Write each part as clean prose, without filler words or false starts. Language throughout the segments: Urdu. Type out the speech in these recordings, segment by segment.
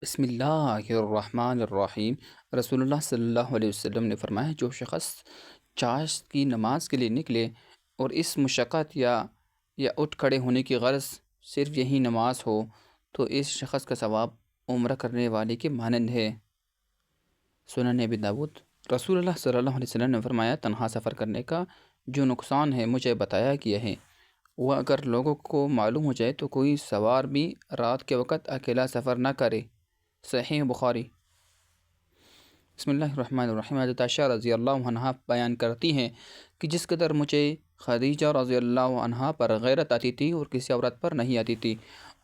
بسم اللہ الرحمن الرحیم۔ رسول اللہ صلی اللہ علیہ وسلم نے فرمایا، جو شخص چاشت کی نماز کے لیے نکلے اور اس مشقت یا اٹھ کھڑے ہونے کی غرض صرف یہی نماز ہو تو اس شخص کا ثواب عمرہ کرنے والے کے مانند ہے۔ سنن ابی داؤد۔ رسول اللہ صلی اللہ علیہ وسلم نے فرمایا، تنہا سفر کرنے کا جو نقصان ہے مجھے بتایا گیا ہے، وہ اگر لوگوں کو معلوم ہو جائے تو کوئی سوار بھی رات کے وقت اکیلا سفر نہ کرے۔ صحیح بخاری۔ بسم اللہ الرحمن الرحیم۔ حضرت عائشہ رضی اللہ عنہ بیان کرتی ہیں کہ جس قدر مجھے خدیجہ رضی اللہ عنہ پر غیرت آتی تھی اور کسی عورت پر نہیں آتی تھی،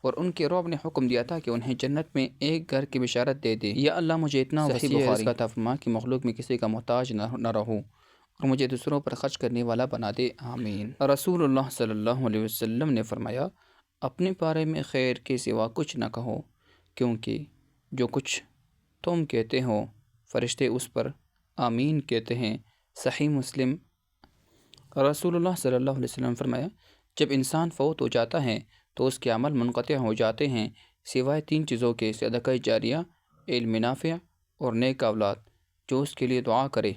اور ان کے رب نے حکم دیا تھا کہ انہیں جنت میں ایک گھر کی بشارت دے دے، یا اللہ مجھے اتنا وسیع رزق عطا فرما کہ مخلوق میں کسی کا محتاج نہ رہوں اور مجھے دوسروں پر خرچ کرنے والا بنا دے، آمین۔ رسول اللہ صلی اللہ علیہ وسلم نے فرمایا، اپنے بارے میں خیر کے سوا کچھ نہ کہو، کیونکہ جو کچھ تم کہتے ہو فرشتے اس پر آمین کہتے ہیں۔ صحیح مسلم۔ رسول اللہ صلی اللہ علیہ وسلم نے فرمایا، جب انسان فوت ہو جاتا ہے تو اس کے عمل منقطع ہو جاتے ہیں سوائے 3 چیزوں کے: صدقہ جاریہ، علم نافع اور نیک اولاد جو اس کے لیے دعا کرے۔